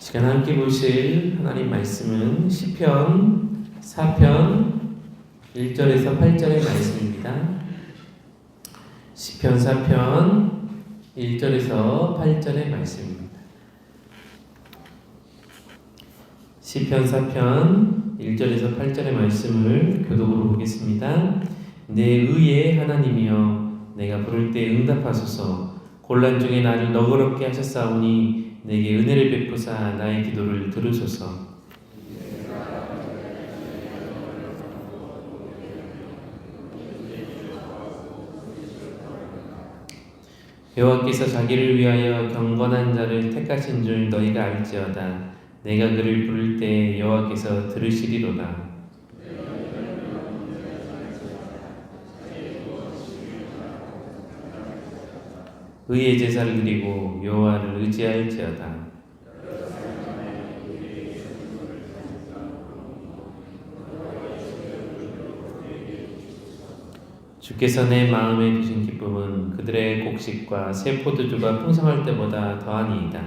시간 함께 보실 하나님 말씀은 시편 4편 1절에서 8절의 말씀입니다. 시편 4편 1절에서 8절의 말씀입니다. 시편 4편 1절에서 8절의 말씀을 교독으로 보겠습니다. 내 의의 하나님이여 내가 부를 때 응답하소서. 곤란 중에 나를 너그럽게 하셨사오니 내게 은혜를 베푸사 나의 기도를 들으소서. 여호와께서 자기를 위하여 경건한 자를 택하신 줄 너희가 알지어다. 내가 그를 부를 때 여호와께서 들으시리로다. 의의 제사를 드리고 여호와를 의지할지어다. 주께서 내 마음에 두신 기쁨은 그들의 곡식과 새 포도주가 풍성할 때보다 더하니이다.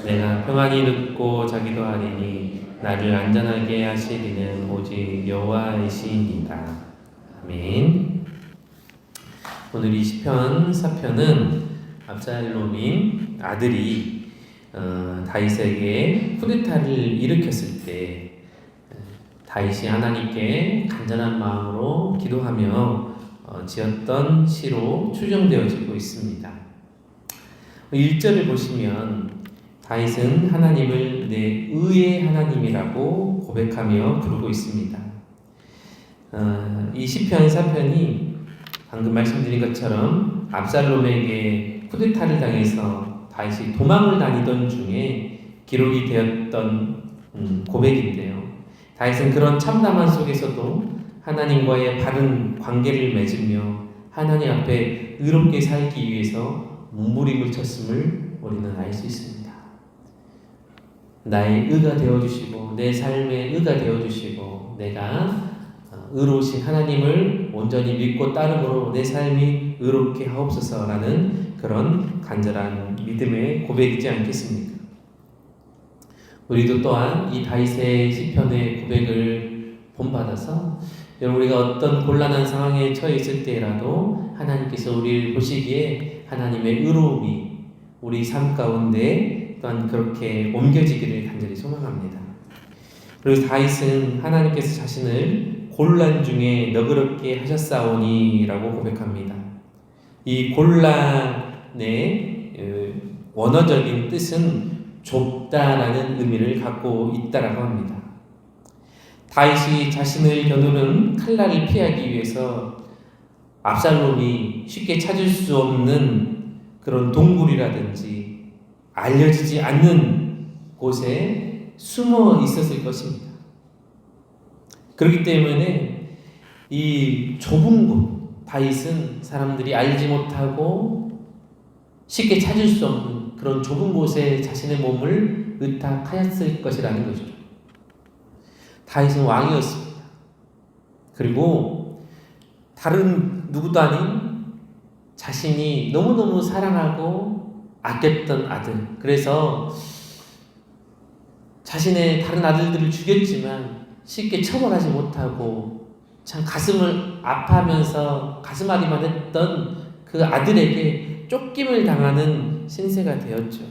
내가 평안히 눕고 자기도 하리니 나를 안전하게 하시리는 오직 여호와이시니이다. 아멘. 오늘 이 시편 4편은 압살롬인 아들이 다윗에게 쿠데타를 일으켰을 때 다윗이 하나님께 간절한 마음으로 기도하며 지었던 시로 추정되어지고 있습니다. 1절을 보시면 다윗은 하나님을 내 의의 하나님이라고 고백하며 부르고 있습니다. 이 시편 4편이 방금 말씀드린 것처럼 압살롬에게 쿠데타를 당해서 다윗이 도망을 다니던 중에 기록이 되었던 고백인데요. 다윗은 그런 참담한 속에서도 하나님과의 바른 관계를 맺으며 하나님 앞에 의롭게 살기 위해서 몸부림을 쳤음을 우리는 알 수 있습니다. 나의 의가 되어주시고 내 삶의 의가 되어주시고 내가 의로우신 하나님을 온전히 믿고 따름으로 내 삶이 의롭게 하옵소서라는 그런 간절한 믿음의 고백이지 않겠습니까? 우리도 또한 이 다윗의 시편의 고백을 본받아서 우리가 어떤 곤란한 상황에 처해 있을 때라도 하나님께서 우리를 보시기에 하나님의 의로움이 우리 삶 가운데 또한 그렇게 옮겨지기를 간절히 소망합니다. 그리고 다윗은 하나님께서 자신을 곤란 중에 너그럽게 하셨사오니 라고 고백합니다. 이 곤란의 원어적인 뜻은 좁다라는 의미를 갖고 있다라고 합니다. 다윗이 자신을 겨누는 칼날을 피하기 위해서 압살롬이 쉽게 찾을 수 없는 그런 동굴이라든지 알려지지 않는 곳에 숨어 있었을 것입니다. 그렇기 때문에 이 좁은 곳, 다윗은 사람들이 알지 못하고 쉽게 찾을 수 없는 그런 좁은 곳에 자신의 몸을 의탁하였을 것이라는 거죠. 다윗은 왕이었습니다. 그리고 다른 누구도 아닌 자신이 너무너무 사랑하고 아꼈던 아들, 그래서 자신의 다른 아들들을 죽였지만 쉽게 처벌하지 못하고 참 가슴을 아파하면서 가슴앓이만 했던 그 아들에게 쫓김을 당하는 신세가 되었죠.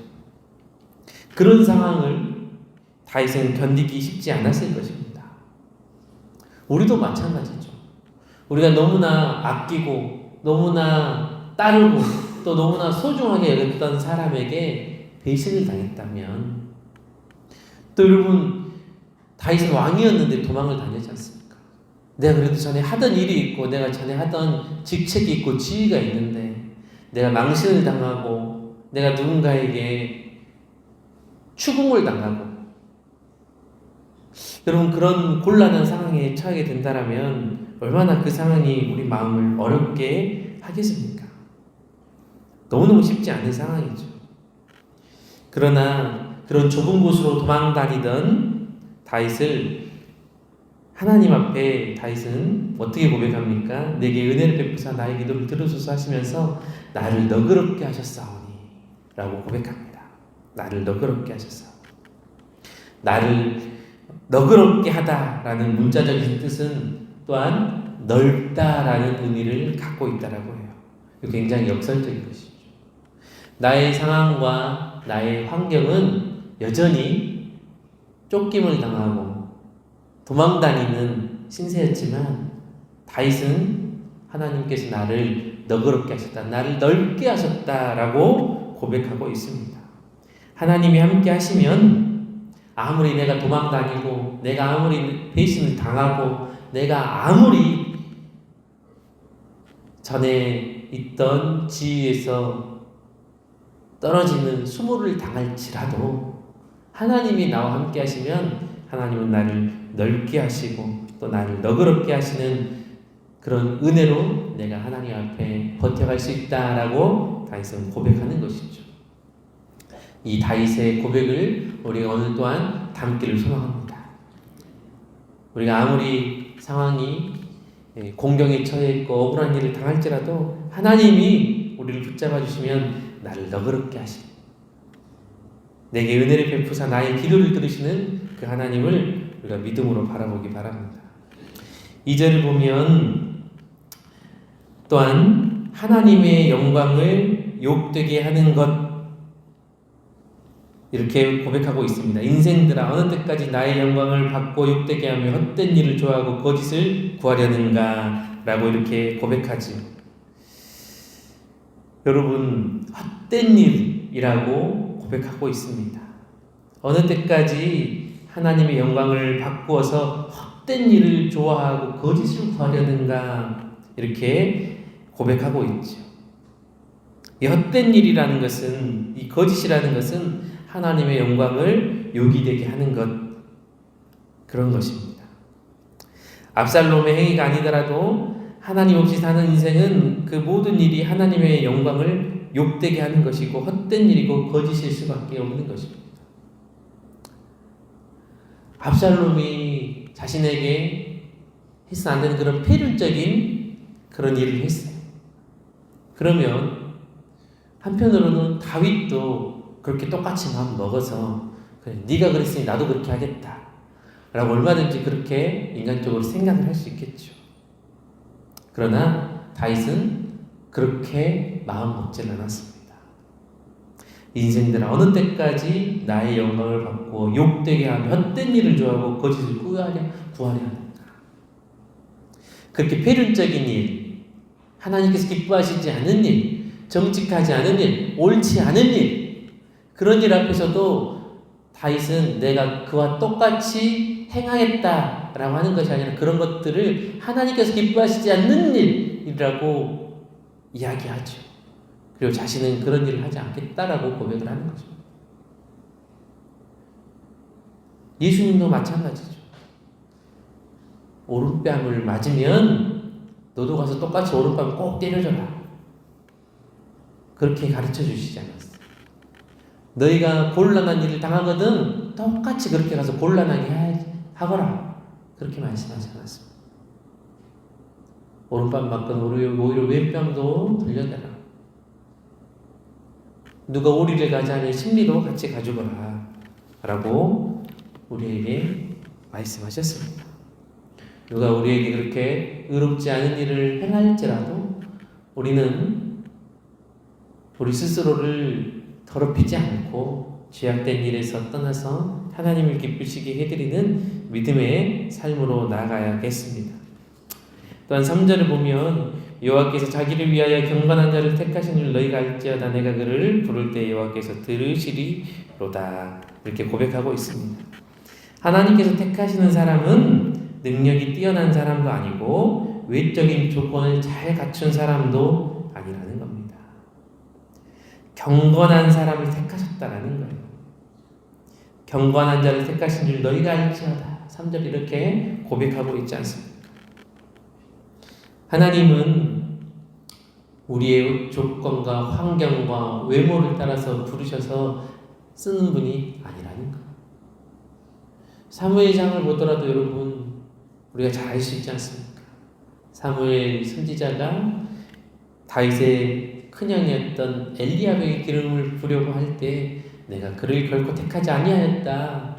그런 상황을 다윗은 견디기 쉽지 않았을 것입니다. 우리도 마찬가지죠. 우리가 너무나 아끼고 너무나 따르고 또 너무나 소중하게 여겼던 사람에게 배신을 당했다면, 또 여러분 다윗은 왕이었는데 도망을 다녔지 않습니까? 내가 그래도 전에 하던 일이 있고 내가 전에 하던 직책이 있고 지위가 있는데 내가 망신을 당하고 내가 누군가에게 추궁을 당하고, 여러분 그런 곤란한 상황에 처하게 된다면 얼마나 그 상황이 우리 마음을 어렵게 하겠습니까? 너무너무 쉽지 않은 상황이죠. 그러나 그런 좁은 곳으로 도망다니던 다윗을 하나님 앞에 다윗은 어떻게 고백합니까? 내게 은혜를 베푸사 나의 기도를 들으소서 하시면서 나를 너그럽게 하셨사오니 라고 고백합니다. 나를 너그럽게 하셨사오니. 나를 너그럽게 하다라는 문자적인 뜻은 또한 넓다라는 의미를 갖고 있다라고 해요. 굉장히 역설적인 것이죠. 나의 상황과 나의 환경은 여전히 쫓김을 당하고 도망다니는 신세였지만 다윗은 하나님께서 나를 너그럽게 하셨다, 나를 넓게 하셨다라고 고백하고 있습니다. 하나님이 함께 하시면 아무리 내가 도망다니고 내가 아무리 배신을 당하고 내가 아무리 전에 있던 지위에서 떨어지는 수모를 당할지라도 하나님이 나와 함께 하시면 하나님은 나를 넓게 하시고 또 나를 너그럽게 하시는 그런 은혜로 내가 하나님 앞에 버텨갈 수 있다라고 다윗은 고백하는 것이죠. 이 다윗의 고백을 우리가 오늘 또한 담기를 소망합니다. 우리가 아무리 상황이 공경에 처해 있고 억울한 일을 당할지라도 하나님이 우리를 붙잡아 주시면 나를 너그럽게 하시고 내게 은혜를 베푸사 나의 기도를 들으시는 그 하나님을 우리가 믿음으로 바라보기 바랍니다. 2절을 보면 또한 하나님의 영광을 욕되게 하는 것 이렇게 고백하고 있습니다. 인생들아 어느 때까지 나의 영광을 받고 욕되게 하며 헛된 일을 좋아하고 거짓을 구하려는가 라고 이렇게 고백하지요. 여러분 헛된 일이라고 고백하고 있습니다. 어느 때까지 하나님의 영광을 바꾸어서 헛된 일을 좋아하고 거짓을 구하려는가 이렇게 고백하고 있죠. 이 헛된 일이라는 것은 이 거짓이라는 것은 하나님의 영광을 요기되게 하는 것 그런 것입니다. 압살롬의 행위가 아니더라도 하나님 없이 사는 인생은 그 모든 일이 하나님의 영광을 욕되게 하는 것이고 헛된 일이고 거짓일 수밖에 없는 것입니다. 압살롬이 자신에게 해서는 안 되는 그런 패륜적인 그런 일을 했어요. 그러면 한편으로는 다윗도 그렇게 똑같이 마음 먹어서 그래, 네가 그랬으니 나도 그렇게 하겠다 라고 얼마든지 그렇게 인간적으로 생각을 할 수 있겠죠. 그러나 다윗은 그렇게 마음 먹지 않았습니다. 인생들은 어느 때까지 나의 영광을 받고 욕되게 하며 헛된 일을 좋아하고 거짓을 구하려 하는가. 그렇게 패륜적인 일, 하나님께서 기뻐하시지 않는 일, 정직하지 않은 일, 옳지 않은 일 그런 일 앞에서도 다윗은 내가 그와 똑같이 행하겠다라고 하는 것이 아니라 그런 것들을 하나님께서 기뻐하시지 않는 일이라고 이야기하죠. 그리고 자신은 그런 일을 하지 않겠다라고 고백을 하는 거죠. 예수님도 마찬가지죠. 오른뺨을 맞으면 너도 가서 똑같이 오른뺨 꼭 때려줘라. 그렇게 가르쳐 주시지 않았어요. 너희가 곤란한 일을 당하거든 똑같이 그렇게 가서 곤란하게 하거라. 그렇게 말씀하지 않았습니다. 오른뺨 맞건 오히려 왼뺨도 돌려대라. 누가 오리를 가자니 심리도 같이 가져거라 라고 우리에게 말씀하셨습니다. 누가 우리에게 그렇게 의롭지 않은 일을 행할지라도 우리는 우리 스스로를 더럽히지 않고 죄악된 일에서 떠나서 하나님을 기쁘시게 해드리는 믿음의 삶으로 나아가야겠습니다. 또한 3절을 보면 여호와께서 자기를 위하여 경건한 자를 택하신 줄 너희가 알지어다. 내가 그를 부를 때 여호와께서 들으시리로다. 이렇게 고백하고 있습니다. 하나님께서 택하시는 사람은 능력이 뛰어난 사람도 아니고 외적인 조건을 잘 갖춘 사람도 아니라는 겁니다. 경건한 사람을 택하셨다라는 거예요. 경건한 자를 택하신 줄 너희가 알지어다. 3절 이렇게 고백하고 있지 않습니까? 하나님은 우리의 조건과 환경과 외모를 따라서 부르셔서 쓰는 분이 아니라는 거예요. 사무엘장을 보더라도 여러분 우리가 잘 알 수 있지 않습니까? 사무엘 선지자가 다윗의 큰형이었던 엘리야베의 기름을 부려고 할 때 내가 그를 결코 택하지 아니하였다.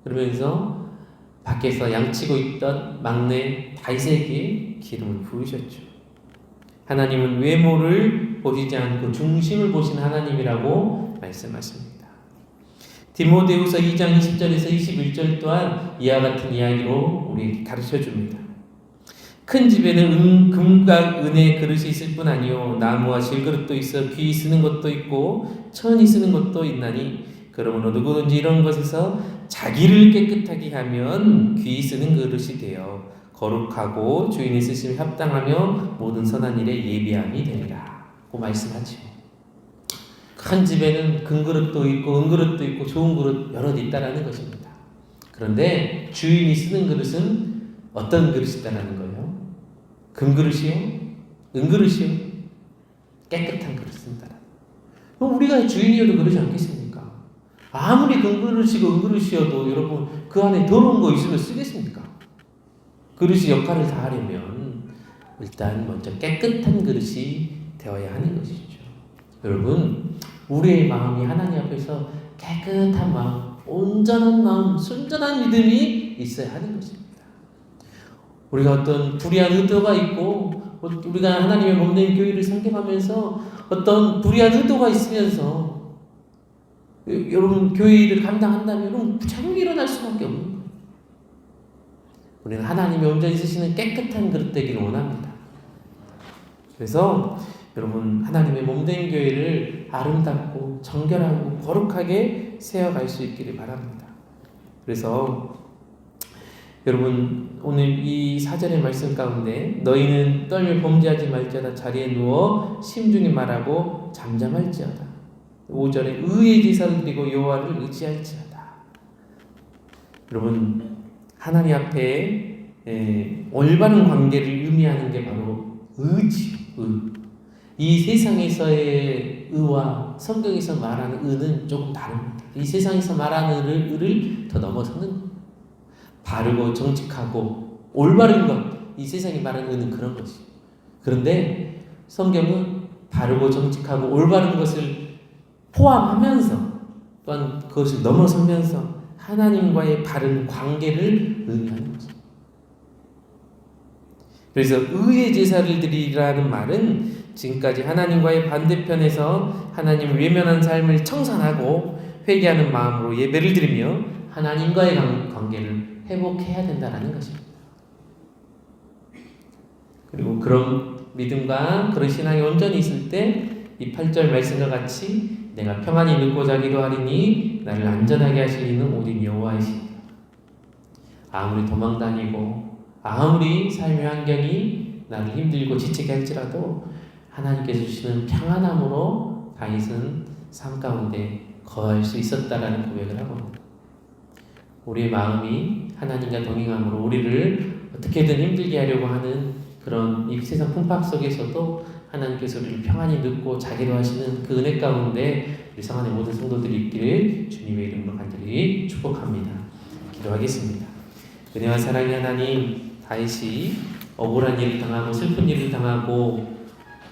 그러면서 밖에서 양치고 있던 막내 다윗에게 기름을 부으셨죠. 하나님은 외모를 보시지 않고 중심을 보시는 하나님이라고 말씀하십니다. 디모데후서 2장 20절에서 21절 또한 이와 같은 이야기로 우리에게 가르쳐줍니다. 큰 집에는 금과 은의 그릇이 있을 뿐 아니요 나무와 질그릇도 있어 귀 쓰는 것도 있고 천이 쓰는 것도 있나니 그러므로 누구든지 이런 것에서 자기를 깨끗하게 하면 귀 쓰는 그릇이 되어 거룩하고 주인이 쓰심에 합당하며 모든 선한 일에 예비함이 되리라 고 말씀하죠. 큰 집에는 금그릇도 있고 은그릇도 있고 좋은 그릇 여러 있다라는 것입니다. 그런데 주인이 쓰는 그릇은 어떤 그릇이 있다라는 거예요? 금그릇이요? 은그릇이요? 깨끗한 그릇을 쓴다. 그럼 우리가 주인이어도 그러지 않겠습니까? 아무리 금그릇이고 은그릇이어도 여러분 그 안에 더러운 거 있으면 쓰겠습니까? 그릇이 역할을 다하려면 일단 먼저 깨끗한 그릇이 되어야 하는 것이죠. 여러분 우리의 마음이 하나님 앞에서 깨끗한 마음, 온전한 마음, 순전한 믿음이 있어야 하는 것입니다. 우리가 어떤 불의한 의도가 있고 우리가 하나님의 몸된 교회를 섬겨가면서 어떤 불의한 의도가 있으면서 여러분 교회 일을 감당한다면 여러분 부작용이 일어날 수밖에 없는 거예요. 우리는 하나님이 온전히 쓰시는 깨끗한 그릇 되기를 원합니다. 그래서 여러분 하나님의 몸된 교회를 아름답고 정결하고 거룩하게 세워갈 수 있기를 바랍니다. 그래서 여러분 오늘 이 4절의 말씀 가운데 너희는 떨며 범죄하지 말지어다 자리에 누워 심중히 말하고 잠잠할지어다. 5절에 의의 제사를 드리고 여호와를 의지할지어다. 여러분 하나님 앞에 올바른 관계를 의미하는 게 바로 의지요. 이 세상에서의 의와 성경에서 말하는 의는 조금 다릅니다. 이 세상에서 말하는 의를 더 넘어서는 거예요. 바르고 정직하고 올바른 것, 이 세상이 말하는 의는 그런 것이에요. 그런데 성경은 바르고 정직하고 올바른 것을 포함하면서 또한 그것을 넘어서면서 하나님과의 바른 관계를 의미하는 거죠. 그래서 의의 제사를 드리라는 말은 지금까지 하나님과의 반대편에서 하나님을 외면한 삶을 청산하고 회개하는 마음으로 예배를 드리며 하나님과의 관계를 회복해야 된다는 것입니다. 그리고 그런 믿음과 그런 신앙이 온전히 있을 때 이 8절 말씀과 같이 내가 평안히 눕고 자기도 하리니 나를 안전하게 하실 이는 오직 여호와이시니라. 아무리 도망다니고 아무리 삶의 환경이 나를 힘들고 지치게 할지라도 하나님께서 주시는 평안함으로 다윗은 삶 가운데 거할 수 있었다라는 고백을 하고 우리의 마음이 하나님과 동행함으로 우리를 어떻게든 힘들게 하려고 하는 그런 이 세상 풍파 속에서도 하나님께서 우리를 평안히 눕고 자기로 하시는 그 은혜 가운데 우리 성안의 모든 성도들이 있기를 주님의 이름으로 간절히 축복합니다. 기도하겠습니다. 은혜와 사랑의 하나님, 다윗이 억울한 일을 당하고 슬픈 일을 당하고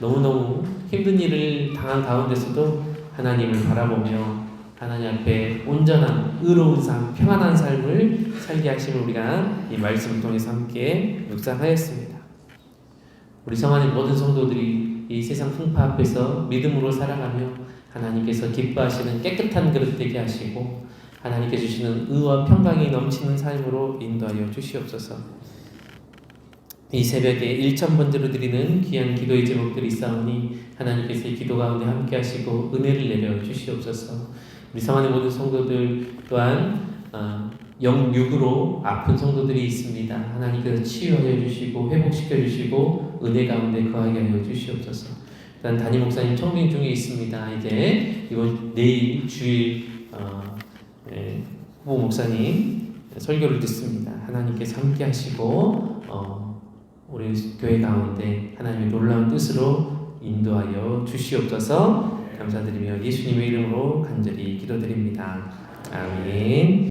너무너무 힘든 일을 당한 가운데서도 하나님을 바라보며 하나님 앞에 온전한 의로운 삶, 평안한 삶을 살게 하심을 우리가 이 말씀을 통해서 함께 묵상하였습니다. 우리 성안의 모든 성도들이 이 세상 풍파 앞에서 믿음으로 살아가며 하나님께서 기뻐하시는 깨끗한 그릇 되게 하시고 하나님께 주시는 의와 평강이 넘치는 삶으로 인도하여 주시옵소서. 이 새벽에 1,000번째로 드리는 귀한 기도의 제목들이 있사오니 하나님께서 이 기도 가운데 함께 하시고 은혜를 내려 주시옵소서. 우리 성안의 모든 성도들 또한 영육으로 아픈 성도들이 있습니다. 하나님께서 치유하여 주시고 회복시켜 주시고 은혜 가운데 거하게 하여 주시옵소서. 일단 담임 목사님 청빙 중에 있습니다. 이제 이번 내일 주일 후보 목사님 설교를 듣습니다. 하나님께서 함께 하시고 우리 교회 가운데 하나님의 놀라운 뜻으로 인도하여 주시옵소서. 감사드리며 예수님의 이름으로 간절히 기도드립니다. 아멘.